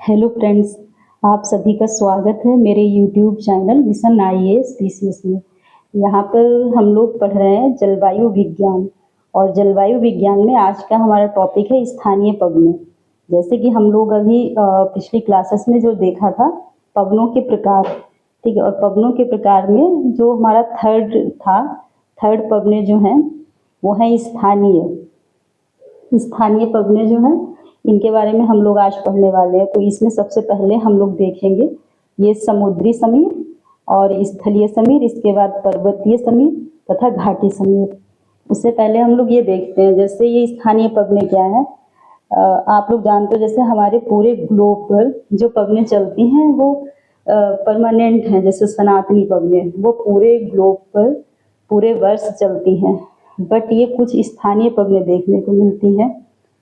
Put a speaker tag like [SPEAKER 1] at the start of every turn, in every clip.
[SPEAKER 1] Hello friends, आप सभी का स्वागत है मेरे YouTube channel mission IAS PCS में। यहाँ पर हम लोग पढ़ रहे हैं जलवायु विज्ञान। और जलवायु विज्ञान में आज का हमारा टॉपिक है स्थानीय पवनें। जैसे कि हम लोग अभी पिछली क्लासेस में जो देखा था पवनों के प्रकार, ठीक है। और पवनों के प्रकार में जो हमारा थर्ड पवनें जो हैं वो हैं स्थानीय पवनें जो हैं इनके बारे में हम लोग आज पढ़ने वाले हैं। तो इसमें सबसे पहले हम लोग देखेंगे ये समुद्री समीर और स्थलीय समीर, इसके बाद पर्वतीय समीर तथा घाटी समीर। उससे पहले हम लोग ये देखते हैं जैसे ये स्थानीय पवनें क्या है। आप लोग जानते हो जैसे हमारे पूरे ग्लोब पर जो पवनें चलती हैं वो परमानेंट हैं। जैसे सनातनी पवनें वो पूरे ग्लोब पर पूरे वर्ष चलती हैं, बट ये कुछ स्थानीय पवनें देखने को मिलती हैं।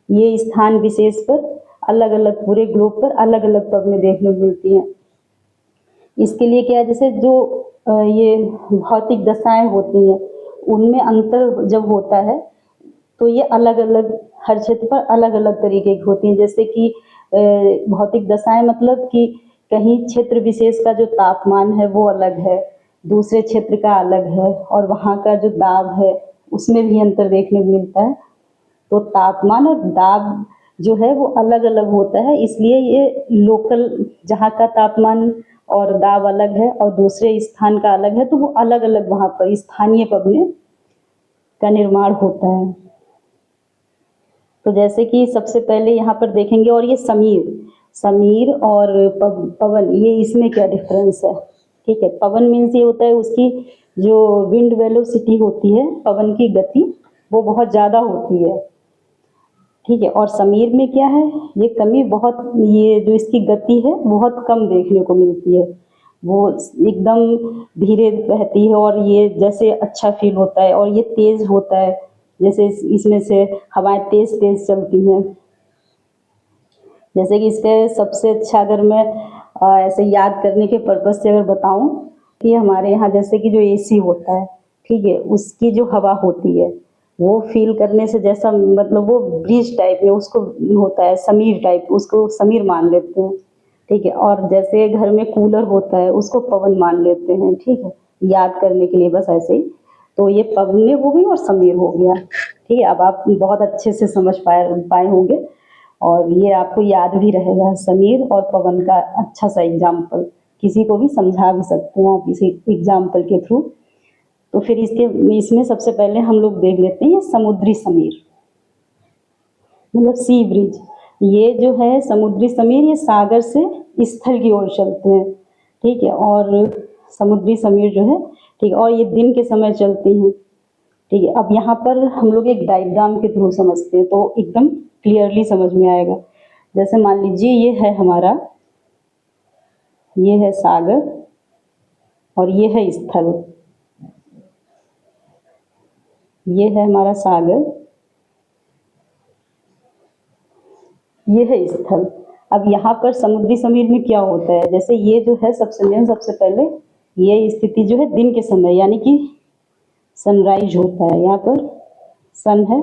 [SPEAKER 1] ये स्थान विशेष पर अलग अलग पूरे ग्लोब पर अलग अलग पवनें देखने को मिलती हैं। इसके लिए क्या है, जैसे जो ये भौतिक दशाएं होती हैं उनमें अंतर जब होता है तो ये अलग अलग हर क्षेत्र पर अलग अलग तरीके की होती हैं। जैसे कि भौतिक दशाएं मतलब कि कहीं क्षेत्र विशेष का जो तापमान है वो अलग है, दूसरे क्षेत्र का अलग है, और वहाँ का जो दाब है उसमें भी अंतर देखने को मिलता है। तो तापमान और दाब जो है वो अलग अलग होता है, इसलिए ये लोकल जहाँ का तापमान और दाब अलग है और दूसरे स्थान का अलग है, तो वो अलग अलग वहाँ पर स्थानीय पवनें का निर्माण होता है। तो जैसे कि सबसे पहले यहाँ पर देखेंगे, और ये समीर और पवन, ये इसमें क्या डिफरेंस है, ठीक है। पवन मीन्स ये होता है उसकी जो विंड वेलोसिटी होती है, पवन की गति वो बहुत ज़्यादा होती है, ठीक है। और समीर में क्या है, ये कमी बहुत, ये जो इसकी गति है बहुत कम देखने को मिलती है, वो एकदम धीरे बहती है और ये जैसे अच्छा फील होता है। और ये तेज होता है, जैसे इसमें से हवाएं तेज तेज चलती हैं। जैसे कि इसके सबसे अच्छा अगर मैं ऐसे याद करने के पर्पज से अगर बताऊं कि हमारे यहाँ जैसे कि जो एसी होता है, ठीक है, उसकी जो हवा होती है वो फील करने से जैसा मतलब वो ब्रिज टाइप में उसको होता है, समीर टाइप, उसको समीर मान लेते हैं, ठीक है। और जैसे घर में कूलर होता है उसको पवन मान लेते हैं, ठीक है, याद करने के लिए बस ऐसे ही। तो ये पवनें हो गई और समीर हो गया, ठीक है। अब आप बहुत अच्छे से समझ पाए होंगे और ये आपको याद भी रहेगा समीर और पवन का अच्छा सा एग्जाम्पल, किसी को भी समझा भी सकते हैं आप इसी एग्जाम्पल के थ्रू। तो फिर इसमें सबसे पहले हम लोग देख लेते हैं समुद्री समीर, मतलब सी ब्रिज। ये जो है समुद्री समीर, ये सागर से स्थल की ओर चलते हैं, ठीक है। और समुद्री समीर जो है, ठीक है, और ये दिन के समय चलती हैं, ठीक है। अब यहाँ पर हम लोग एक डायग्राम के थ्रू समझते हैं तो एकदम क्लियरली समझ में आएगा। जैसे मान लीजिए ये है हमारा, ये है सागर और ये है स्थल, ये है हमारा सागर, ये है स्थल। अब यहाँ पर समुद्री समीर में क्या होता है, जैसे ये जो है सबसे पहले ये स्थिति जो है दिन के समय, यानी कि सनराइज होता है, यहाँ पर सन है,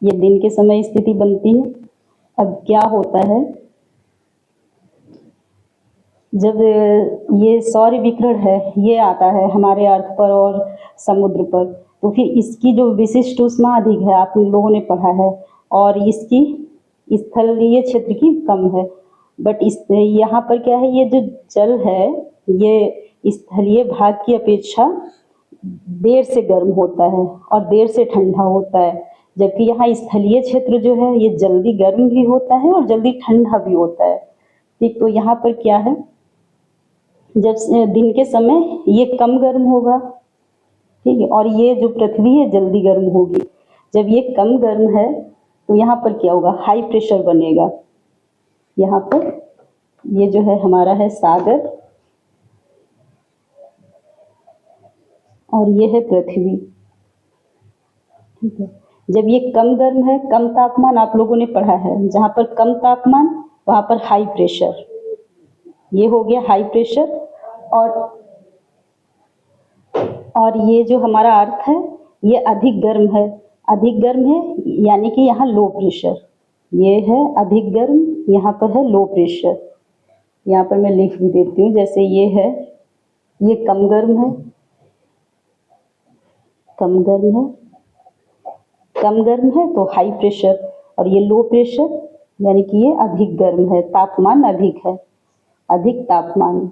[SPEAKER 1] ये दिन के समय स्थिति बनती है। अब क्या होता है, जब ये सौर विकिरण है ये आता है हमारे अर्थ पर और समुद्र पर, तो फिर इसकी जो विशिष्ट ऊष्मा अधिक है, आप लोगों ने पढ़ा है, और इसकी स्थलीय क्षेत्र की कम है। बट इस यहाँ पर क्या है, ये जो जल है ये स्थलीय भाग की अपेक्षा देर से गर्म होता है और देर से ठंडा होता है, जबकि यहाँ स्थलीय क्षेत्र जो है ये जल्दी गर्म भी होता है और जल्दी ठंडा भी होता है, ठीक। तो यहाँ पर क्या है, जब दिन के समय ये कम गर्म होगा, ठीक है, और ये जो पृथ्वी है जल्दी गर्म होगी। जब ये कम गर्म है तो यहाँ पर क्या होगा, हाई प्रेशर बनेगा। यहाँ पर ये जो है हमारा है सागर और ये है पृथ्वी, ठीक है। जब ये कम गर्म है, कम तापमान, आप लोगों ने पढ़ा है जहाँ पर कम तापमान वहाँ पर हाई प्रेशर, ये हो गया हाई प्रेशर। और ये जो हमारा अर्थ है ये अधिक गर्म है यानी कि यहाँ लो प्रेशर, ये है अधिक गर्म, यहाँ पर है लो प्रेशर। यहाँ पर मैं लिख भी देती हूँ, जैसे ये है, ये कम गर्म है, कम गर्म है, कम गर्म है तो हाई प्रेशर, और ये लो प्रेशर यानी कि ये अधिक गर्म है, तापमान अधिक है, अधिक तापमान।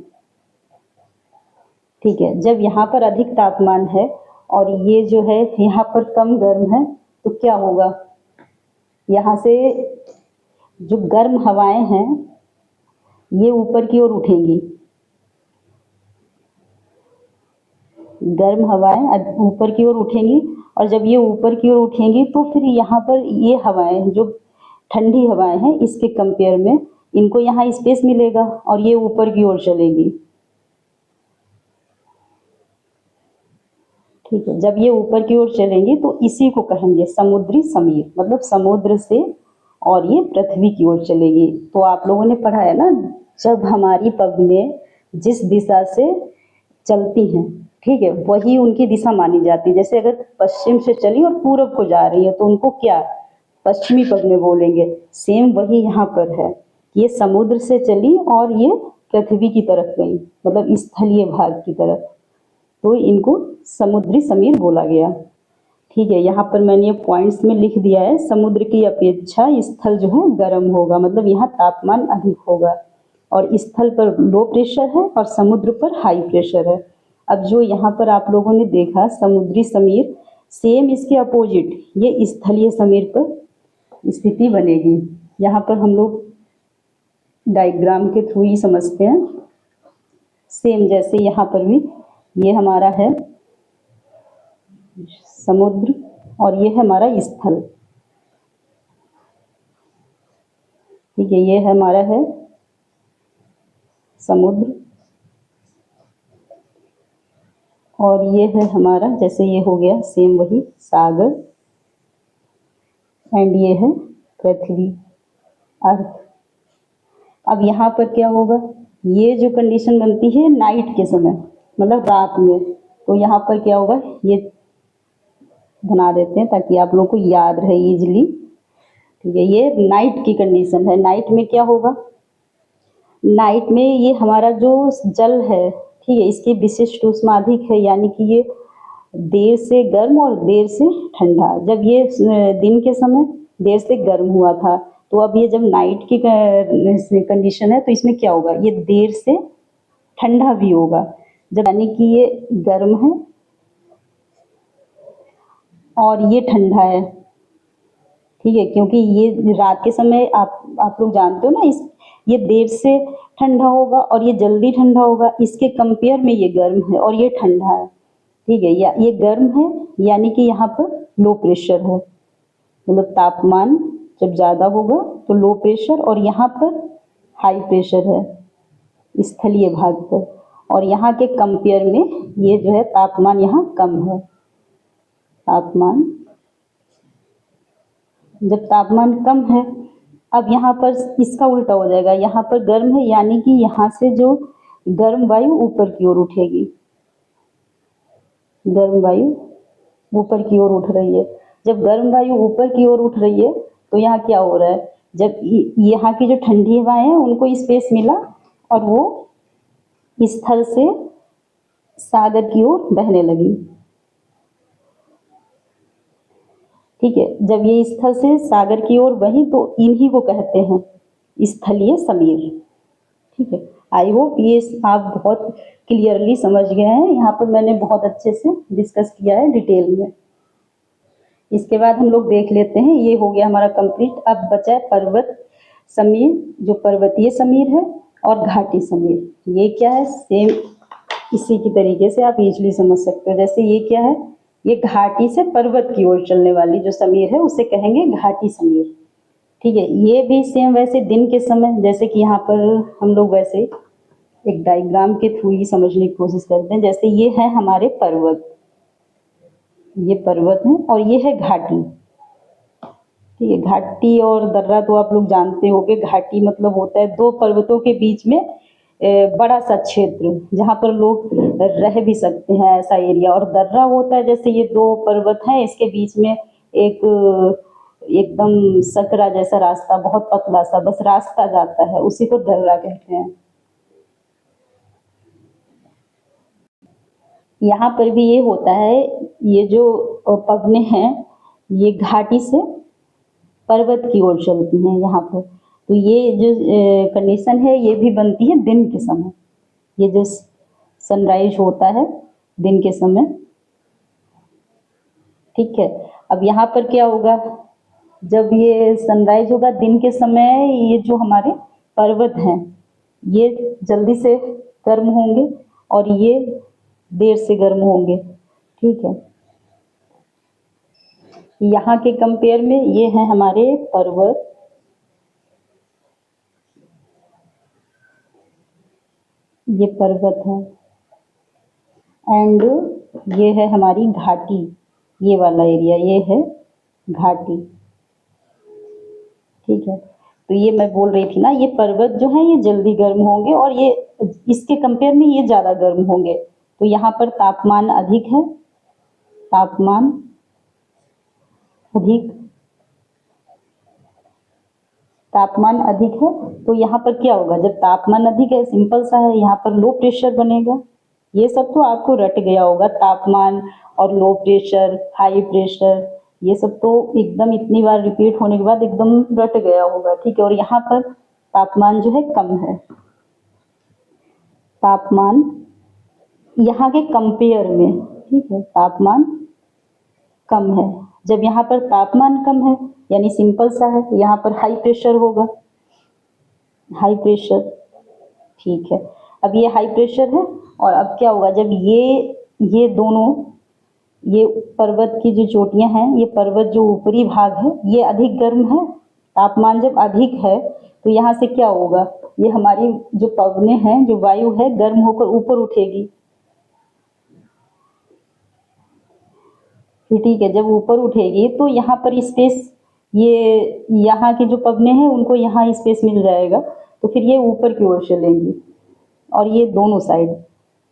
[SPEAKER 1] ठीक है, जब यहाँ पर अधिक तापमान है और ये जो है यहाँ पर कम गर्म है, तो क्या होगा, यहाँ से जो गर्म हवाएं हैं ये ऊपर की ओर उठेंगी, गर्म हवाएं ऊपर की ओर उठेंगी, और जब ये ऊपर की ओर उठेंगी तो फिर यहाँ पर ये हवाएं जो ठंडी हवाएं हैं इसके कंपेयर में इनको यहाँ स्पेस मिलेगा और ये ऊपर की ओर चलेंगी। ठीक है, जब ये ऊपर की ओर चलेंगी तो इसी को कहेंगे समुद्री समीर, मतलब समुद्र से और ये पृथ्वी की ओर चलेगी। तो आप लोगों ने पढ़ा है ना, जब हमारी पवनें जिस दिशा से चलती हैं, ठीक है, वही उनकी दिशा मानी जाती है। जैसे अगर पश्चिम से चली और पूरब को जा रही है तो उनको क्या, पश्चिमी पवनें बोलेंगे। सेम वही यहाँ पर है, ये समुद्र से चली और ये पृथ्वी की तरफ गई, मतलब स्थलीय भाग की तरफ, तो इनको समुद्री समीर बोला गया। ठीक है, यहाँ पर मैंने ये पॉइंट्स में लिख दिया है, समुद्र की अपेक्षा स्थल जो है गर्म होगा, मतलब यहाँ तापमान अधिक होगा, और स्थल पर लो प्रेशर है और समुद्र पर हाई प्रेशर है। अब जो यहाँ पर आप लोगों ने देखा समुद्री समीर, सेम इसके अपोजिट ये स्थलीय समीर पर स्थिति बनेगी। यहाँ पर हम लोग डायग्राम के थ्रू ही समझते हैं। सेम जैसे यहाँ पर भी ये हमारा है समुद्र और ये है हमारा स्थल। ठीक है, ये है हमारा है समुद्र और ये है हमारा, जैसे ये हो गया सेम वही सागर, एंड ये है पृथ्वी, अर्थ। अब यहाँ पर क्या होगा, ये जो कंडीशन बनती है नाइट के समय, मतलब रात में, तो यहाँ पर क्या होगा, ये बना देते हैं ताकि आप लोगों को याद रहे इजीली। ठीक है, ये नाइट की कंडीशन है। नाइट में क्या होगा, नाइट में ये हमारा जो जल है, ठीक है, इसकी विशिष्ट ऊष्मा अधिक है, यानी कि ये देर से गर्म और देर से ठंडा। जब ये दिन के समय देर से गर्म हुआ था, तो अब ये जब नाइट की कंडीशन है तो इसमें क्या होगा, ये देर से ठंडा भी होगा, जब यानी कि ये गर्म है और ये ठंडा है। ठीक है, क्योंकि ये रात के समय आप लोग जानते हो ना, इस ये देर से ठंडा होगा और ये जल्दी ठंडा होगा, इसके कंपेयर में ये गर्म है और ये ठंडा है। ठीक है, या ये गर्म है यानी कि यहाँ पर लो प्रेशर है, मतलब तापमान जब ज़्यादा होगा तो लो प्रेशर, और यहाँ पर हाई प्रेशर है स्थलीय भाग पर, और यहाँ के कंपेयर में ये जो है तापमान यहाँ कम है। तापमान, जब तापमान कम है, अब यहाँ पर इसका उल्टा हो जाएगा, यहाँ पर गर्म है यानी कि यहाँ से जो गर्म वायु ऊपर की ओर उठेगी, गर्म वायु ऊपर की ओर उठ रही है। जब गर्म वायु ऊपर की ओर उठ रही है तो यहाँ क्या हो रहा है, जब यहाँ की जो ठंडी हवाएं हैं उनको स्पेस मिला और वो स्थल से सागर की ओर बहने लगी। ठीक है, जब ये स्थल से सागर की ओर बही तो इन्हीं को कहते हैं स्थलीय समीर। ठीक है, आई होप ये आप बहुत क्लियरली समझ गए हैं। यहाँ पर मैंने बहुत अच्छे से डिस्कस किया है डिटेल में। इसके बाद हम लोग देख लेते हैं, ये हो गया हमारा कंप्लीट। अब बचा है पर्वत समीर, जो पर्वतीय समीर है, और घाटी समीर। ये क्या है, सेम इसी की तरीके से आप इजीली समझ सकते हो। जैसे ये क्या है, ये घाटी से पर्वत की ओर चलने वाली जो समीर है उसे कहेंगे घाटी समीर। ठीक है, ये भी सेम वैसे दिन के समय, जैसे कि यहाँ पर हम लोग वैसे एक डायग्राम के थ्रू ही समझने की कोशिश करते हैं। जैसे ये है हमारे पर्वत, ये पर्वत है और ये है घाटी। ठीक है, घाटी और दर्रा तो आप लोग जानते होंगे। घाटी मतलब होता है दो पर्वतों के बीच में बड़ा सा क्षेत्र जहाँ पर लोग रह भी सकते हैं, ऐसा एरिया। और दर्रा होता है जैसे ये दो पर्वत हैं, इसके बीच में एक एकदम सकरा जैसा रास्ता, बहुत पतला सा, बस रास्ता जाता है, उसी को दर्रा कहते हैं। यहाँ पर भी ये होता है, ये जो पवने हैं ये घाटी से पर्वत की ओर चलती हैं यहाँ पर। तो ये जो कंडीशन है ये भी बनती है दिन के समय, ये जो सनराइज होता है दिन के समय, ठीक है। अब यहाँ पर क्या होगा, जब ये सनराइज होगा दिन के समय, ये जो हमारे पर्वत हैं ये जल्दी से गर्म होंगे और ये देर से गर्म होंगे, ठीक है। यहाँ के कंपेयर में ये हैं हमारे पर्वत, ये पर्वत है, एंड ये है हमारी घाटी, ये वाला एरिया ये है घाटी, ठीक है। तो ये मैं बोल रही थी ना, ये पर्वत जो है ये जल्दी गर्म होंगे और ये इसके कंपेयर में ये ज़्यादा गर्म होंगे। तो यहाँ पर तापमान अधिक है, तापमान अधिक, तापमान अधिक है। तो यहाँ पर क्या होगा, जब तापमान अधिक है, सिंपल सा है, यहाँ पर लो प्रेशर बनेगा। ये सब तो आपको रट गया होगा, तापमान और लो प्रेशर, हाई प्रेशर, ये सब तो एकदम इतनी बार रिपीट होने के बाद एकदम रट गया होगा, ठीक है। और यहाँ पर तापमान जो है कम है, तापमान यहाँ के कंपेयर में, ठीक है, तापमान कम है। जब यहाँ पर तापमान कम है यानी सिंपल सा है, यहाँ पर हाई प्रेशर होगा, हाई प्रेशर, ठीक है। अब ये हाई प्रेशर है और अब क्या होगा, जब ये दोनों, ये पर्वत की जो चोटियां हैं, ये पर्वत जो ऊपरी भाग है ये अधिक गर्म है, तापमान जब अधिक है तो यहाँ से क्या होगा, ये हमारी जो पवने हैं, जो वायु है, गर्म होकर ऊपर उठेगी, ठीक है। जब ऊपर उठेगी तो यहाँ पर स्पेस, ये यहाँ की जो पवने हैं उनको यहाँ स्पेस मिल जाएगा, तो फिर ये ऊपर की ओर चलेंगी। और ये दोनों साइड,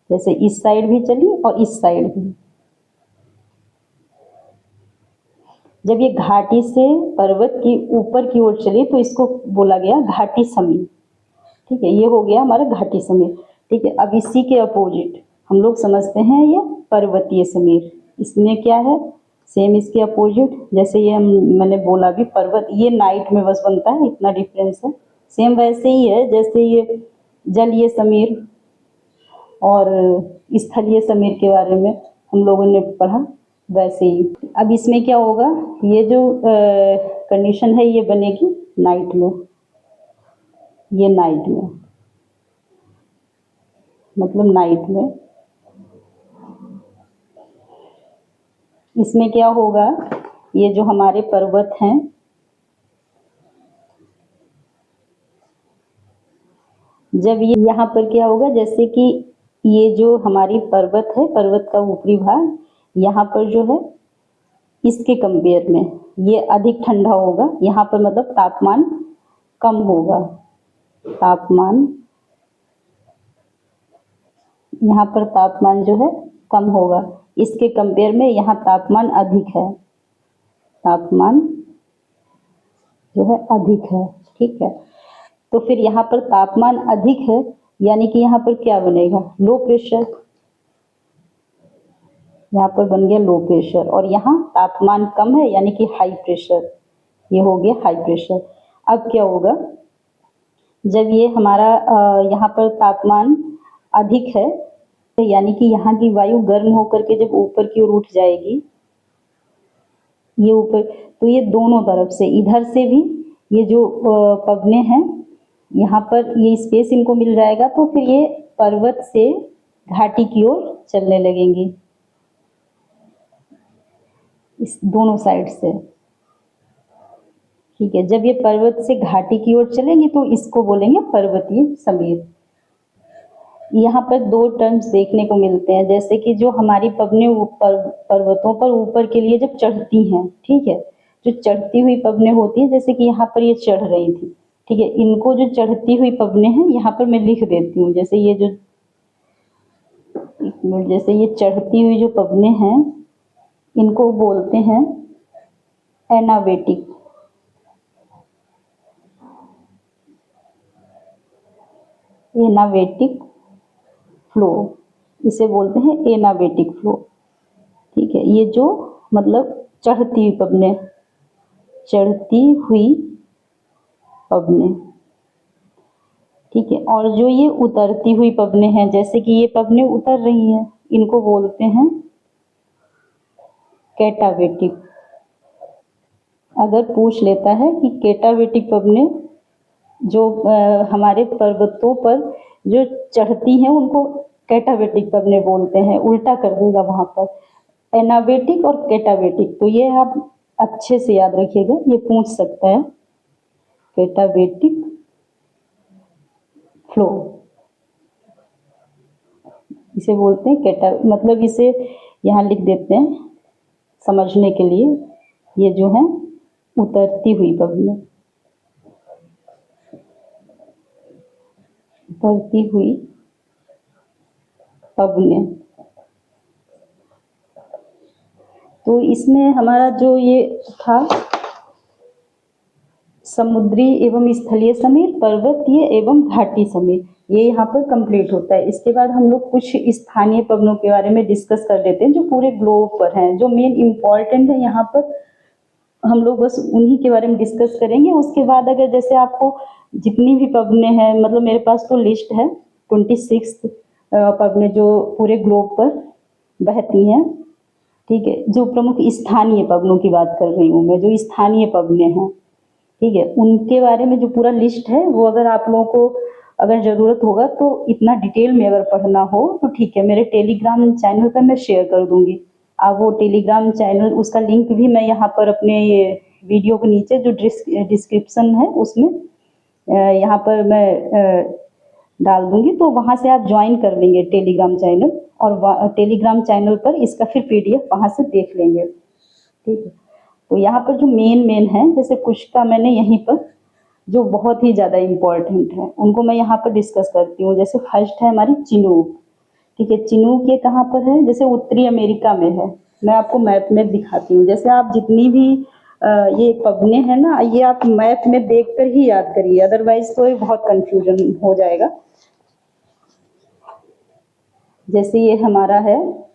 [SPEAKER 1] जैसे इस साइड भी चली और इस साइड भी। जब ये घाटी से पर्वत की ऊपर की ओर चली तो इसको बोला गया घाटी समीर, ठीक है। ये हो गया हमारा घाटी समीर, ठीक है। अब इसी के अपोजिट हम लोग समझते हैं ये पर्वतीय समीर। इसमें क्या है, सेम इसके अपोजिट, जैसे ये मैंने बोला भी पर्वत, ये नाइट में बस बनता है, इतना डिफरेंस है। सेम वैसे ही है जैसे ये जलीय समीर और स्थलीय समीर के बारे में हम लोगों ने पढ़ा, वैसे ही। अब इसमें क्या होगा, ये जो कंडीशन है ये बनेगी नाइट में, ये नाइट में, मतलब नाइट में। इसमें क्या होगा, ये जो हमारे पर्वत हैं, जब ये यहाँ पर क्या होगा, जैसे कि ये जो हमारी पर्वत है, पर्वत का ऊपरी भाग, यहाँ पर जो है इसके कंपेयर में ये अधिक ठंडा होगा, यहाँ पर मतलब तापमान कम होगा, तापमान, यहाँ पर तापमान जो है कम होगा, इसके कंपेयर में यहाँ तापमान अधिक है, तापमान जो है अधिक है, ठीक है। तो फिर यहाँ पर तापमान अधिक है यानी कि यहाँ पर क्या बनेगा, लो प्रेशर, यहाँ पर बन गया लो प्रेशर। और यहाँ तापमान कम है यानी कि हाई प्रेशर, ये हो गया हाई प्रेशर। अब क्या होगा, जब ये हमारा यहाँ पर तापमान अधिक है यानी कि यहाँ की वायु गर्म होकर के जब ऊपर की ओर उठ जाएगी, ये ऊपर, तो ये दोनों तरफ से, इधर से भी ये जो पवने हैं यहाँ पर ये स्पेस इनको मिल जाएगा, तो फिर ये पर्वत से घाटी की ओर चलने लगेंगी, इस दोनों साइड से, ठीक है। जब ये पर्वत से घाटी की ओर चलेंगी तो इसको बोलेंगे पर्वतीय समीर। यहाँ पर दो टर्म्स देखने को मिलते हैं, जैसे कि जो हमारी पवने ऊपर पर्वतों पर ऊपर के लिए जब चढ़ती हैं, ठीक है, जो चढ़ती हुई पवने होती है, जैसे कि यहाँ पर ये चढ़ रही थी, ठीक है, इनको जो चढ़ती हुई पवने हैं यहाँ पर मैं लिख देती हूँ, जैसे ये जो, जैसे ये चढ़ती हुई जो पवने हैं इनको बोलते हैं एनावेटिक, एनाबेटिक फ्लो, इसे बोलते हैं एनाबेटिक फ्लो। ठीक है, ये जो मतलब चढ़ती हुई पवने, चढ़ती हुई पवने। ठीक है, और जो ये उतरती हुई पवने हैं, जैसे कि ये पवने उतर रही हैं, इनको बोलते हैं कैटाबेटिक। अगर पूछ लेता है कि कैटाबेटिक पवने जो हमारे पर्वतों पर जो चढ़ती हैं उनको कैटाबेटिक पवने बोलते हैं, उल्टा कर देगा वहाँ पर एनाबेटिक और कैटाबेटिक। तो ये आप अच्छे से याद रखिएगा, ये पूछ सकता है कैटाबेटिक फ्लो, इसे बोलते हैं कैटा, मतलब इसे यहाँ लिख देते हैं समझने के लिए। ये जो है उतरती हुई पवने, उतरती हुई पवने। तो इसमें हमारा जो ये था समुद्री एवं स्थलीय समीर, पर्वतीय एवं घाटी समीर, ये यहाँ पर कंप्लीट होता है। इसके बाद हम लोग कुछ स्थानीय पवनों के बारे में डिस्कस कर लेते हैं जो पूरे ग्लोब पर हैं, जो मेन इम्पॉर्टेंट है यहाँ पर हम लोग बस उन्हीं के बारे में डिस्कस करेंगे। उसके बाद अगर जैसे आपको जितनी भी पवने हैं, मतलब मेरे पास तो लिस्ट है 26 पवने जो पूरे ग्लोब पर बहती हैं। ठीक है, जो प्रमुख स्थानीय पवनों की बात कर रही हूँ मैं, जो स्थानीय पवने हैं, ठीक है, उनके बारे में जो पूरा लिस्ट है वो अगर आप लोगों को अगर ज़रूरत होगा तो इतना डिटेल में अगर पढ़ना हो तो ठीक है, मेरे टेलीग्राम चैनल पर मैं शेयर कर दूंगी। आप वो टेलीग्राम चैनल, उसका लिंक भी मैं यहाँ पर अपने ये वीडियो के नीचे जो डिस्क्रिप्शन है उसमें यहाँ पर मैं डाल दूंगी, तो वहाँ से आप ज्वाइन कर लेंगे टेलीग्राम चैनल, और टेलीग्राम चैनल पर इसका फिर PDF वहाँ से देख लेंगे। ठीक है, तो यहाँ पर जो मेन है, जैसे कुछ का मैंने यहीं पर जो बहुत ही ज़्यादा इम्पोर्टेंट है उनको मैं यहाँ पर डिस्कस करती हूँ। जैसे फर्स्ट है हमारी चिनूक। ठीक है, चिनूक ये कहाँ पर है, जैसे उत्तरी अमेरिका में है। मैं आपको मैप में दिखाती हूँ। जैसे आप जितनी भी ये पवने हैं ना, ये आप मैप में देखकर ही याद करिए, अदरवाइज तो ये बहुत कंफ्यूजन हो जाएगा। जैसे ये हमारा है,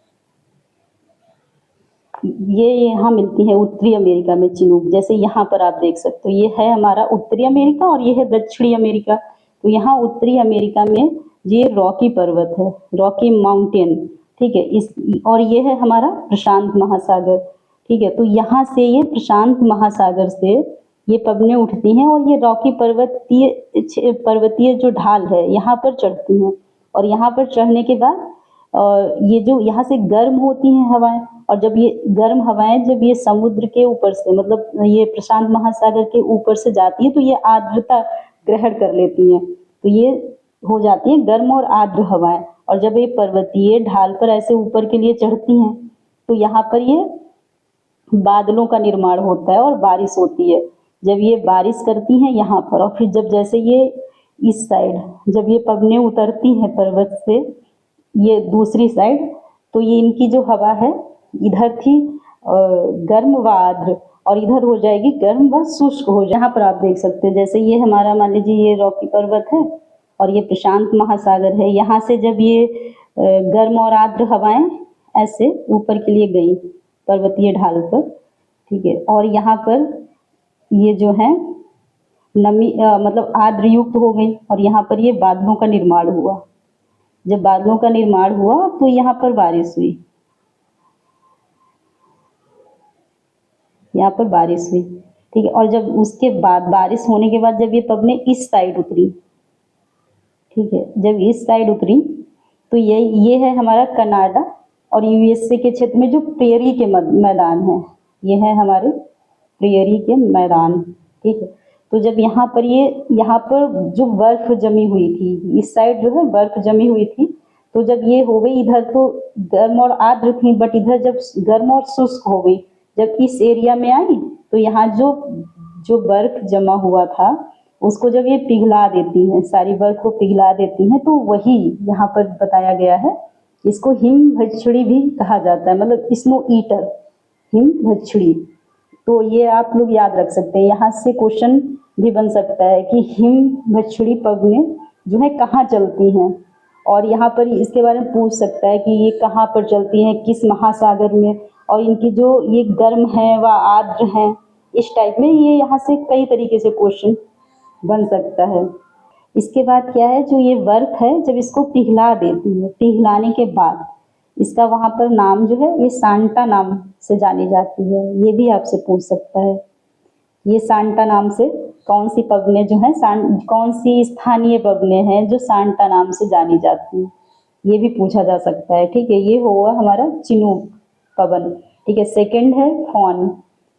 [SPEAKER 1] ये यहाँ मिलती है उत्तरी अमेरिका में चिनूक। जैसे यहाँ पर आप देख सकते हो, ये है हमारा उत्तरी अमेरिका और ये है दक्षिणी अमेरिका। तो यहाँ उत्तरी अमेरिका में ये रॉकी पर्वत है, रॉकी माउंटेन। ठीक है, इस और ये है हमारा प्रशांत महासागर। ठीक है, तो यहाँ से ये प्रशांत महासागर से ये पवने उठती हैं और ये रॉकी पर्वतीय जो ढाल है यहाँ पर चढ़ती हैं। और यहाँ पर चढ़ने के बाद ये जो यहाँ से गर्म होती हैं हवाएं, और जब ये गर्म हवाएं जब ये समुद्र के ऊपर से, मतलब ये प्रशांत महासागर के ऊपर से जाती है, तो ये आर्द्रता ग्रहण कर लेती हैं। तो ये हो जाती है गर्म और आर्द्र हवाएं। और जब ये पर्वतीय ढाल पर ऐसे ऊपर के लिए चढ़ती हैं तो यहाँ पर ये बादलों का निर्माण होता है और बारिश होती है। जब ये बारिश करती हैं यहाँ पर, और फिर जब जैसे ये इस साइड जब ये पवने उतरती हैं पर्वत से ये दूसरी साइड, तो ये इनकी जो हवा है इधर थी गर्म व आर्द्र, और इधर हो जाएगी गर्म व शुष्क हो जाए। यहाँ पर आप देख सकते हैं, जैसे ये हमारा मान लीजिए ये रॉकी पर्वत है और ये प्रशांत महासागर है। यहाँ से जब ये गर्म और आर्द्र हवाएं ऐसे ऊपर के लिए गई पर्वतीय ढाल पर, ठीक है, और यहाँ पर ये जो है नमी मतलब आर्द्र युक्त हो गई, और यहाँ पर ये बादलों का निर्माण हुआ। जब बादलों का निर्माण हुआ तो यहाँ पर बारिश हुई, यहाँ पर बारिश हुई। ठीक है, और जब उसके बाद बारिश होने के बाद जब ये पवने इस साइड उतरी, ठीक है, जब इस साइड उतरी तो ये है हमारा कनाडा और USA के क्षेत्र में जो प्रेरी के मैदान है, ये है हमारे प्रेरी के मैदान। ठीक है, तो जब यहाँ पर जो बर्फ जमी हुई थी, इस साइड जो है बर्फ जमी हुई थी, तो जब ये हो गई इधर तो गर्म और आर्द्र थी, बट इधर जब गर्म और शुष्क हो गई, जब इस एरिया में आई तो यहाँ जो बर्फ जमा हुआ था उसको जब ये पिघला देती हैं, सारी बर्फ को पिघला देती हैं, तो वही यहाँ पर बताया गया है। इसको हिमभक्षणी भी कहा जाता है, मतलब स्नो ईटर, हिमभक्षणी। तो ये आप लोग याद रख सकते हैं, यहाँ से क्वेश्चन भी बन सकता है कि हिमभक्षणी पवने जो है कहाँ चलती हैं, और यहाँ पर इसके बारे में पूछ सकता है कि ये कहाँ पर चलती हैं, किस महासागर में, और इनकी जो ये गर्म हैं व आर्द्र हैं, इस टाइप में ये यहाँ से कई तरीके से क्वेश्चन बन सकता है। इसके बाद क्या है, जो ये वर्क है जब इसको पिघला देती है, पिघलाने के बाद इसका वहाँ पर नाम जो है ये सांटा नाम से जानी जाती है, ये भी आपसे पूछ सकता है। ये सांटा नाम से कौन सी पवने जो हैं, कौन सी स्थानीय पवने हैं जो सांटा नाम से जानी जाती हैं, ये भी पूछा जा सकता है। ठीक है, ये हुआ हमारा चिनूक पवन। ठीक है, सेकंड है फॉन,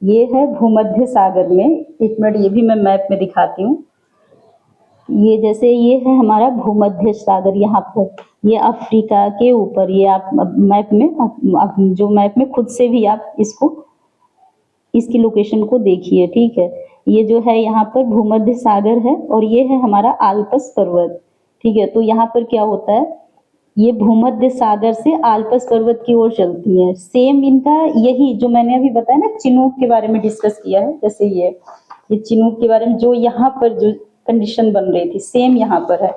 [SPEAKER 1] ये है भूमध्य सागर में। एक मिनट, ये भी मैं मैप में दिखाती हूँ। ये जैसे ये है हमारा भूमध्य सागर, यहाँ पर ये अफ्रीका के ऊपर, ये आप मैप में जो मैप में खुद से भी आप इसको इसकी लोकेशन को देखिए। ठीक है, ये जो है यहाँ पर भूमध्य सागर है और ये है हमारा आल्पस पर्वत। ठीक है, तो यहाँ पर क्या होता है, ये भूमध्य सागर से आल्पस पर्वत की ओर चलती है। सेम इनका यही जो मैंने अभी बताया ना, चिनूक के बारे में डिस्कस किया है, जैसे ये चिनूक के बारे में जो यहाँ पर जो कंडीशन बन रही थी, सेम यहाँ पर है।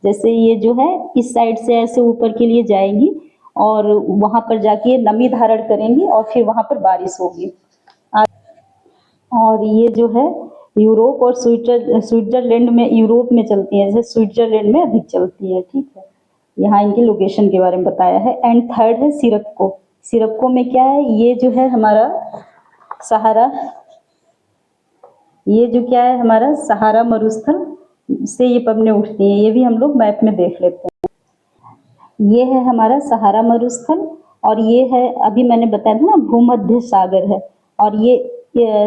[SPEAKER 1] जैसे ये जो है इस साइड से ऐसे ऊपर के लिए जाएंगी और वहां पर जाके ये नमी धारण करेंगी और फिर वहां पर बारिश होगी। और ये जो है यूरोप और स्विट्जरलैंड में, यूरोप में चलती है, जैसे स्विट्जरलैंड में अधिक चलती है। ठीक है, यहाँ इनकी लोकेशन के बारे में बताया है। एंड थर्ड है सिरक्को। सिरक्को में क्या है, ये जो है हमारा सहारा, ये जो क्या है हमारा सहारा मरुस्थल से ये पवने उठती हैं, ये भी हम लोग मैप में देख लेते हैं। ये है हमारा सहारा मरुस्थल और ये है अभी मैंने बताया था ना भूमध्य सागर है, और ये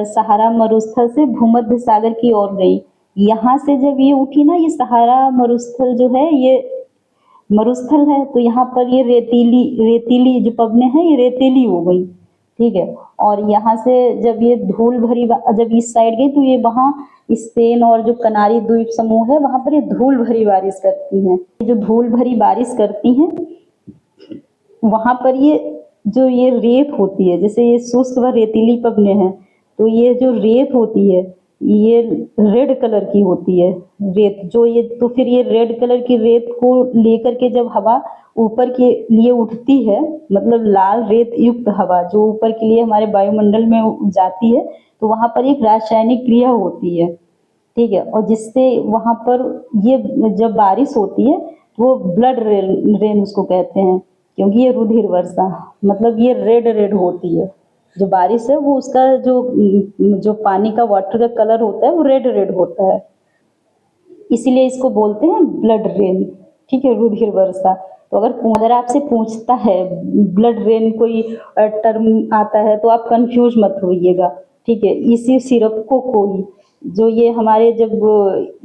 [SPEAKER 1] सहारा मरुस्थल से भूमध्य सागर की ओर गई। यहाँ से जब ये उठी ना, ये सहारा मरुस्थल जो है ये मरुस्थल है, तो यहाँ पर ये रेतीली जो पवने हैं ये रेतीली हो गई। ठीक है, और यहाँ से जब ये धूल भरी जब इस साइड गई तो ये वहाँ स्पेन और जो कनारी द्वीप समूह है वहाँ पर ये धूल भरी बारिश करती हैं। जो धूल भरी बारिश करती हैं वहाँ पर ये जो ये रेत होती है, जैसे ये शुष्क व रेतीली पवने हैं, तो ये जो रेत होती है ये रेड कलर की होती है रेत, जो ये तो फिर ये रेड कलर की रेत को लेकर के जब हवा ऊपर के लिए उठती है, मतलब लाल रेत युक्त हवा जो ऊपर के लिए हमारे वायुमंडल में जाती है, तो वहाँ पर एक रासायनिक क्रिया होती है। ठीक है, और जिससे वहाँ पर ये जब बारिश होती है वो ब्लड रेन उसको कहते हैं, क्योंकि ये रुधिर वर्षा, मतलब ये रेड होती है जो बारिश है, वो उसका जो पानी का वाटर का कलर होता है वो रेड होता है, इसीलिए इसको बोलते हैं ब्लड रेन। ठीक है, रुधिर वर्षा। तो अगर आपसे पूछता है ब्लड रेन कोई टर्म आता है तो आप कंफ्यूज मत होइएगा। ठीक है, इसी सिरप को ही जो ये हमारे जब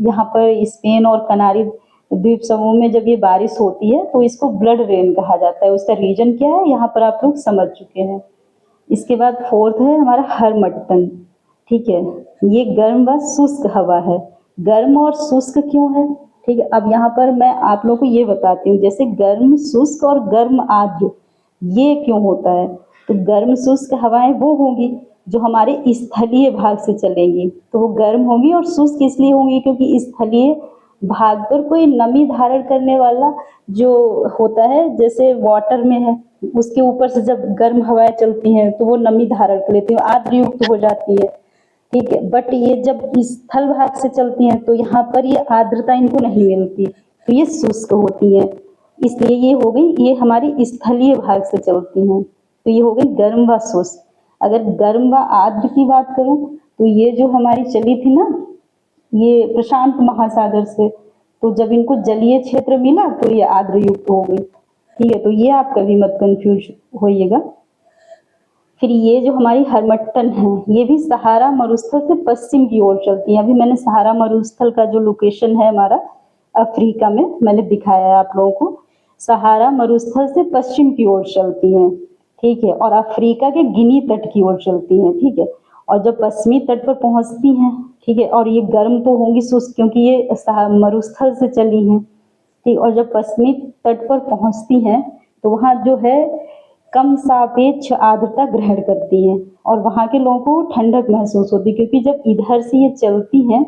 [SPEAKER 1] यहाँ पर स्पेन और कनारी द्वीप समूह में जब ये बारिश होती है तो इसको ब्लड रेन कहा जाता है। उसका रीजन क्या है यहाँ पर आप लोग समझ चुके हैं। इसके बाद फोर्थ है हमारा हरमट्टन। ठीक है, ये गर्म व शुष्क हवा है। गर्म और शुष्क क्यों है? ठीक है, अब यहाँ पर मैं आप लोगों को ये बताती हूँ, जैसे गर्म शुष्क और गर्म आर्द्र ये क्यों होता है। तो गर्म शुष्क हवाएं वो होंगी जो हमारे स्थलीय भाग से चलेंगी, तो वो गर्म होंगी, और शुष्क इसलिए होंगी क्योंकि स्थलीय भाग पर कोई नमी धारण करने वाला जो होता है, जैसे वाटर में है, उसके ऊपर से जब गर्म हवाएं चलती हैं तो वो नमी धारण कर लेती है, आर्द्र युक्त हो जाती है। ठीक है, बट ये जब स्थल भाग से चलती हैं तो यहाँ पर ये आर्द्रता इनको नहीं मिलती, तो ये शुष्क होती है। इसलिए ये हो गई, ये हमारी स्थलीय भाग से चलती हैं, तो ये हो गई गर्म व शुष्क। अगर गर्म व आर्द्र की बात करूं तो ये जो हमारी चली थी ना, ये प्रशांत महासागर से, तो जब इनको जलीय क्षेत्र मिला तो ये आर्द्र युक्त हो गई। ठीक है, तो ये आप कभी मत कंफ्यूज होइएगा। फिर ये जो हमारी हरमट्टन है ये भी सहारा मरुस्थल से पश्चिम की ओर चलती है। अभी मैंने सहारा मरुस्थल का जो लोकेशन है हमारा अफ्रीका में मैंने दिखाया है आप लोगों को, सहारा मरुस्थल से पश्चिम की ओर चलती हैं। ठीक है, और अफ्रीका के गिनी तट की ओर चलती हैं। ठीक है, और जब पश्चिमी तट पर पहुंचती हैं, ठीक है, और ये गर्म तो होंगी शुष्क क्योंकि ये मरुस्थल से चली हैं। ठीक, और जब पश्चिमी तट पर पहुंचती हैं तो वहाँ जो है कम सापेक्ष आर्द्रता ग्रहण करती हैं और वहाँ के लोगों को ठंडक महसूस होती है, क्योंकि जब इधर से ये चलती हैं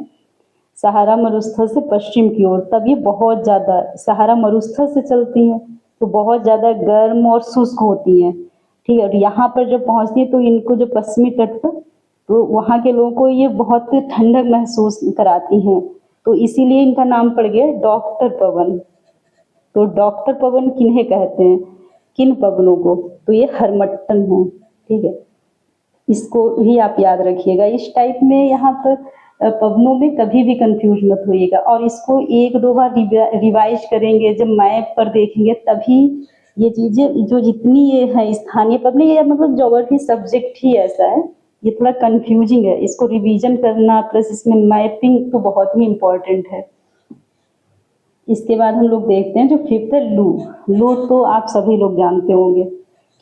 [SPEAKER 1] सहारा मरुस्थल से पश्चिम की ओर, तब ये बहुत ज़्यादा सहारा मरुस्थल से चलती हैं तो बहुत ज़्यादा गर्म और शुष्क होती हैं, ठीक है। और यहाँ पर जब पहुँचती है तो इनको जो पश्चिमी तट पर, तो वहाँ के लोगों को ये बहुत ठंडक महसूस कराती हैं, तो इसीलिए इनका नाम पड़ गया डॉक्टर पवन। तो डॉक्टर पवन किन्हें कहते हैं, किन पवनों को, तो ये हरमट्टन है, ठीक है। इसको भी आप याद रखिएगा। इस टाइप में यहाँ पर पवनों में कभी भी कंफ्यूज मत होइएगा, और इसको एक दो बार रिवाइज करेंगे, जब मैप पर देखेंगे तभी ये चीज़ें जो जितनी ये है स्थानीय पवन, ये मतलब ज्योग्राफी सब्जेक्ट ही ऐसा है, ये थोड़ा कंफ्यूजिंग है, इसको रिवीजन करना प्लस इसमें मैपिंग तो बहुत ही इम्पोर्टेंट है। इसके बाद हम लोग देखते हैं जो फिफ्थ है लू। लू तो आप सभी लोग जानते होंगे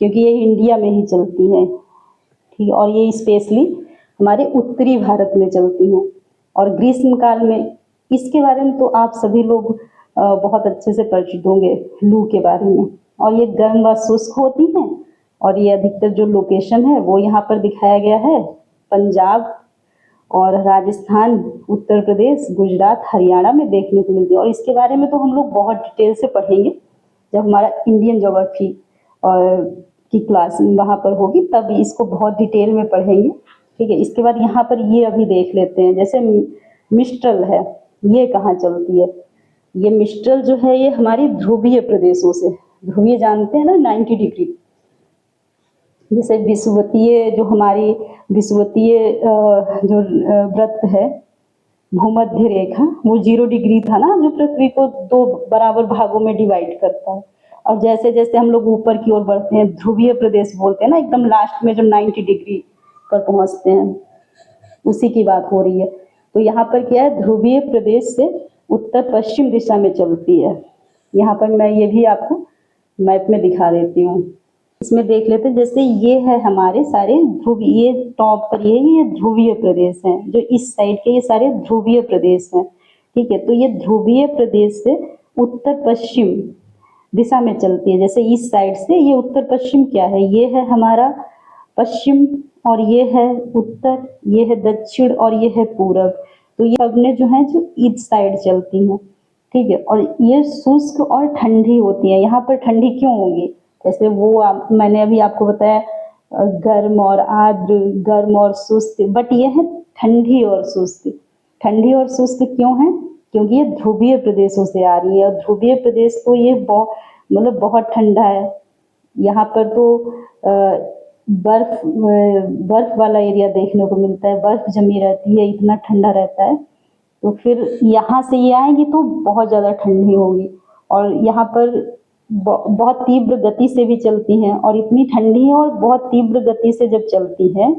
[SPEAKER 1] क्योंकि ये इंडिया में ही चलती है, ठीक है, और ये स्पेशली हमारे उत्तरी भारत में चलती हैं और ग्रीष्म काल में, इसके बारे में तो आप सभी लोग बहुत अच्छे से परिचित होंगे लू के बारे में। और ये गर्म व शुष्क होती हैं और ये अधिकतर जो लोकेशन है वो यहाँ पर दिखाया गया है, पंजाब और राजस्थान, उत्तर प्रदेश, गुजरात, हरियाणा में देखने को मिलती है। और इसके बारे में तो हम लोग बहुत डिटेल से पढ़ेंगे जब हमारा इंडियन ज्योग्राफी की क्लास वहाँ पर होगी, तब इसको बहुत डिटेल में पढ़ेंगे, ठीक है। इसके बाद यहाँ पर ये अभी देख लेते हैं, जैसे मिस्ट्रल है, ये कहाँ चलती है। ये मिस्ट्रल जो है ये हमारी ध्रुवीय प्रदेशों से, ध्रुवीय जानते हैं ना 90 डिग्री, जैसे विषुवतीय जो हमारी विषुवतीय जो वृत्त है, भूमध्य रेखा, वो 0 डिग्री था ना, जो पृथ्वी को 2 बराबर भागों में डिवाइड करता है। और जैसे जैसे हम लोग ऊपर की ओर बढ़ते हैं, ध्रुवीय प्रदेश बोलते हैं ना, एकदम लास्ट में जो 90 डिग्री पर पहुंचते हैं, उसी की बात हो रही है। तो यहाँ पर क्या है, ध्रुवीय प्रदेश से उत्तर पश्चिम दिशा में चलती है। यहाँ पर मैं ये भी आपको मैप में दिखा देती हूँ, इसमें देख लेते हैं। जैसे ये है हमारे सारे ध्रुवीय, ये टॉप पर ये ध्रुवीय प्रदेश हैं, जो इस साइड के ये सारे ध्रुवीय प्रदेश हैं, ठीक है। तो ये ध्रुवीय प्रदेश से उत्तर पश्चिम दिशा में चलती है। जैसे इस साइड से ये उत्तर पश्चिम क्या है, ये है हमारा पश्चिम और ये है उत्तर, ये है दक्षिण और ये है पूरब। तो ये अपने जो है जो इस साइड चलती हैं, ठीक है। और ये शुष्क और ठंडी होती है। यहाँ पर ठंडी क्यों होगी, जैसे वो मैंने अभी आपको बताया गर्म और आर्द्र, गर्म और शुष्क, बट ये है ठंडी और शुष्क। ठंडी और शुष्क क्यों है, क्योंकि ये ध्रुवीय प्रदेशों से आ रही है, और ध्रुवीय प्रदेश तो ये बहुत ठंडा है। यहाँ पर तो बर्फ वाला एरिया देखने को मिलता है, बर्फ जमी रहती है, इतना ठंडा रहता है। तो फिर यहाँ से ये आएंगी तो बहुत ज़्यादा ठंडी होगी, और यहाँ पर बहुत तीव्र गति से भी चलती हैं, और इतनी ठंडी है और बहुत तीव्र गति से जब चलती है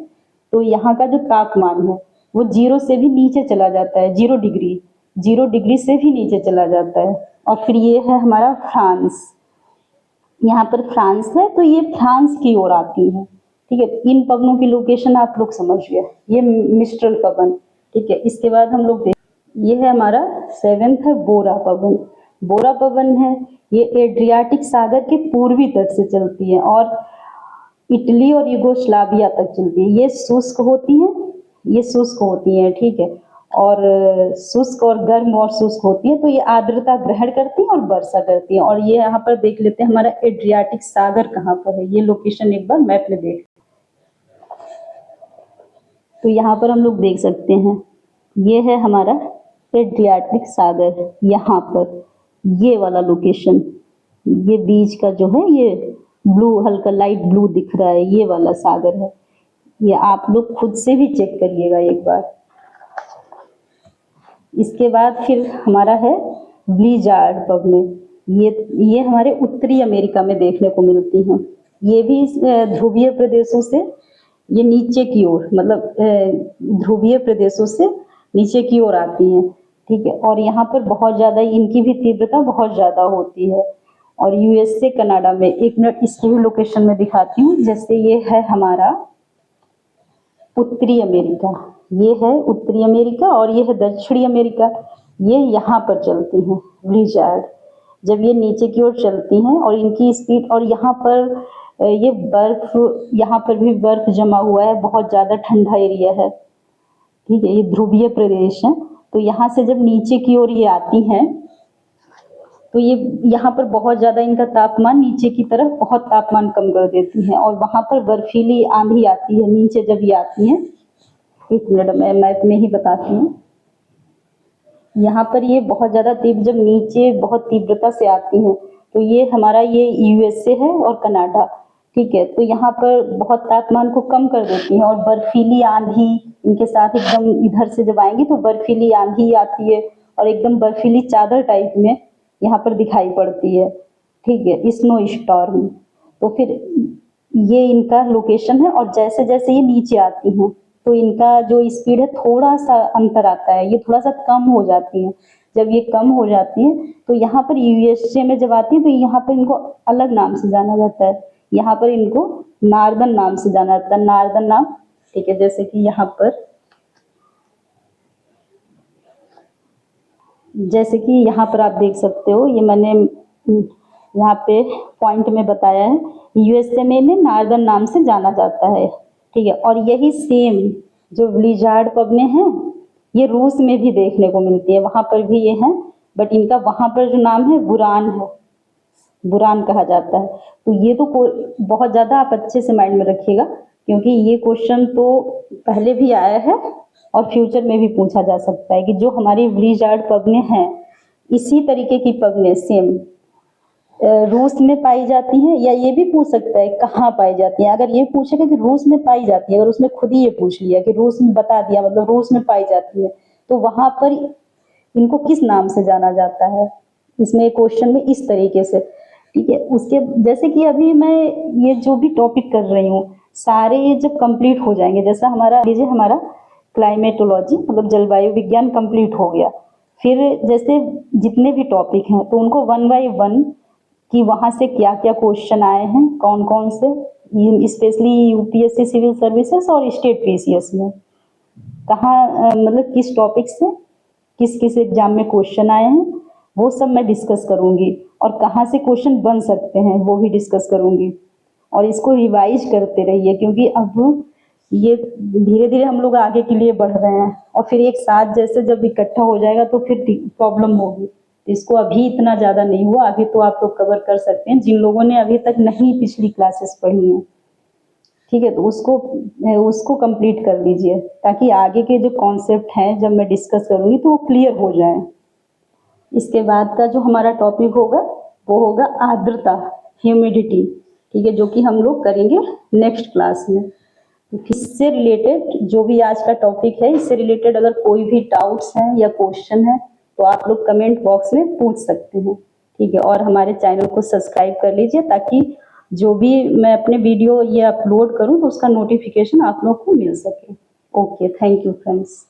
[SPEAKER 1] तो यहाँ का जो तापमान है वो 0 से भी नीचे चला जाता है, 0 डिग्री से भी नीचे चला जाता है। और फिर ये है हमारा फ्रांस, यहाँ पर फ्रांस है, तो ये फ्रांस की ओर आती है, ठीक है। इन पवनों की लोकेशन आप लोग समझ गए, ये मिस्ट्रल पवन, ठीक है। इसके बाद हम लोग ये है हमारा 7th है बोरा पवन। बोरा पवन है, ये एड्रियाटिक सागर के पूर्वी तट से चलती है और इटली और यूगोस्लाविया तक चलती है। ये शुष्क होती हैं, ये शुष्क होती हैं, ठीक है। और शुष्क और गर्म और शुष्क होती है, तो ये आर्द्रता ग्रहण करती हैं और वर्षा करती हैं। और ये यहाँ पर देख लेते हैं हमारा एड्रियाटिक सागर कहाँ पर है, ये लोकेशन एक बार मैप में देख, तो यहाँ पर हम लोग देख सकते हैं, ये है हमारा एड्रियाटिक सागर, यहाँ पर ये वाला लोकेशन, ये बीच का जो है ये ब्लू, हल्का लाइट ब्लू दिख रहा है, ये वाला सागर है। ये आप लोग खुद से भी चेक करिएगा एक बार। इसके बाद फिर हमारा है ब्लिज़ार्ड पवन, ये हमारे उत्तरी अमेरिका में देखने को मिलती हैं। ये भी ध्रुवीय प्रदेशों से ये नीचे की ओर, मतलब ध्रुवीय प्रदेशों से नीचे की ओर आती हैं, ठीक है। और यहाँ पर बहुत ज़्यादा इनकी भी तीव्रता बहुत ज़्यादा होती है। और यूएसए कनाडा में, एक मिनट इसकी भी लोकेशन में दिखाती हूँ। जैसे ये है हमारा उत्तरी अमेरिका, ये है उत्तरी अमेरिका, और ये है दक्षिणी अमेरिका, ये यहाँ पर चलती हैं ब्लिज़ार्ड। जब ये नीचे की ओर चलती हैं और इनकी स्पीड, और यहाँ पर ये बर्फ, यहाँ पर भी बर्फ जमा हुआ है, बहुत ज़्यादा ठंडा एरिया है, ठीक है। ये ध्रुवीय प्रदेश है, तो यहाँ से जब नीचे की ओर ये आती हैं तो ये यहाँ पर बहुत ज़्यादा इनका तापमान नीचे की तरफ बहुत तापमान कम कर देती हैं, और वहाँ पर बर्फीली आंधी आती है नीचे जब ये आती हैं। एक मिनट मैं मैप में ही बताती हूँ। यहाँ पर ये बहुत ज़्यादा तीव्र जब नीचे बहुत तीव्रता से आती हैं, तो ये हमारा ये यूएसए है और कनाडा, ठीक है। तो यहाँ पर बहुत तापमान को कम कर देती हैं और बर्फीली आंधी इनके साथ एकदम इधर से जब आएंगी तो बर्फीली आंधी आती है और एकदम बर्फीली चादर टाइप में यहाँ पर दिखाई पड़ती है, ठीक है, स्नो स्टॉर्म। तो फिर ये इनका लोकेशन है, और जैसे जैसे ये नीचे आती हैं तो इनका जो स्पीड है थोड़ा सा अंतर आता है, ये थोड़ा सा कम हो जाती है। जब ये कम हो जाती है तो यहाँ पर यूएसए में जब आती है तो यहाँ पर इनको अलग नाम से जाना जाता है। यहाँ पर इनको नार्दन नाम से जाना जाता है, नार्दन नाम, ठीक है। जैसे कि यहाँ पर जैसे कि यहाँ पर आप देख सकते हो, ये मैंने यहाँ पे पॉइंट में बताया है, यूएसए में इन्हें नार्दन नाम से जाना जाता है, ठीक है। और यही सेम जो ब्लिज़ार्ड पवने हैं ये रूस में भी देखने को मिलती है, वहाँ पर भी ये हैं, बट इनका वहाँ पर जो नाम है बुरान है, बुरान कहा जाता है। तो ये तो बहुत ज़्यादा आप अच्छे से माइंड में रखिएगा, क्योंकि ये क्वेश्चन तो पहले भी आया है और फ्यूचर में भी पूछा जा सकता है कि जो हमारी ब्लिज़ार्ड पवने हैं इसी तरीके की पवने सेम रूस में पाई जाती हैं, या ये भी पूछ सकता है कहाँ पाई जाती है। अगर ये पूछेगा कि रूस में पाई जाती है, अगर उसने खुद ही ये पूछ लिया कि रूस में बता दिया, मतलब रूस में पाई जाती है, तो वहाँ पर इनको किस नाम से जाना जाता है, इसमें क्वेश्चन में इस तरीके से, ठीक है। उसके जैसे कि अभी मैं ये जो भी टॉपिक कर रही हूँ सारे ये जब कंप्लीट हो जाएंगे, जैसा हमारा लीजिए हमारा क्लाइमेटोलॉजी मतलब जलवायु विज्ञान कंप्लीट हो गया, फिर जैसे जितने भी टॉपिक हैं तो उनको 1 बाय 1 कि वहाँ से क्या क्या क्वेश्चन आए हैं, कौन कौन से, स्पेशली यूपीएससी सिविल सर्विसेज और स्टेट पीसीएस में कहाँ मतलब किस टॉपिक से किस किस एग्जाम में क्वेश्चन आए हैं वो सब मैं डिस्कस करूँगी, और कहाँ से क्वेश्चन बन सकते हैं वो भी डिस्कस करूँगी। और इसको रिवाइज करते रहिए, क्योंकि अब ये धीरे धीरे हम लोग आगे के लिए बढ़ रहे हैं, और फिर एक साथ जैसे जब इकट्ठा हो जाएगा तो फिर प्रॉब्लम होगी। इसको अभी इतना ज़्यादा नहीं हुआ, अभी तो आप लोग कवर कर सकते हैं जिन लोगों ने अभी तक नहीं पिछली क्लासेस पढ़ी हैं, ठीक है। तो उसको कंप्लीट कर लीजिए, ताकि आगे के जो कॉन्सेप्ट हैं जब मैं डिस्कस करूँगी तो वो क्लियर हो जाए। इसके बाद का जो हमारा टॉपिक होगा वो होगा आर्द्रता, ह्यूमिडिटी, ठीक है, जो कि हम लोग करेंगे नेक्स्ट क्लास में। तो इससे रिलेटेड जो भी आज का टॉपिक है, इससे रिलेटेड अगर कोई भी डाउट्स हैं या क्वेश्चन है तो आप लोग कमेंट बॉक्स में पूछ सकते हैं, ठीक है। और हमारे चैनल को सब्सक्राइब कर लीजिए, ताकि जो भी मैं अपने वीडियो ये अपलोड करूं तो उसका नोटिफिकेशन आप लोग को मिल सके। Okay, thank you friends.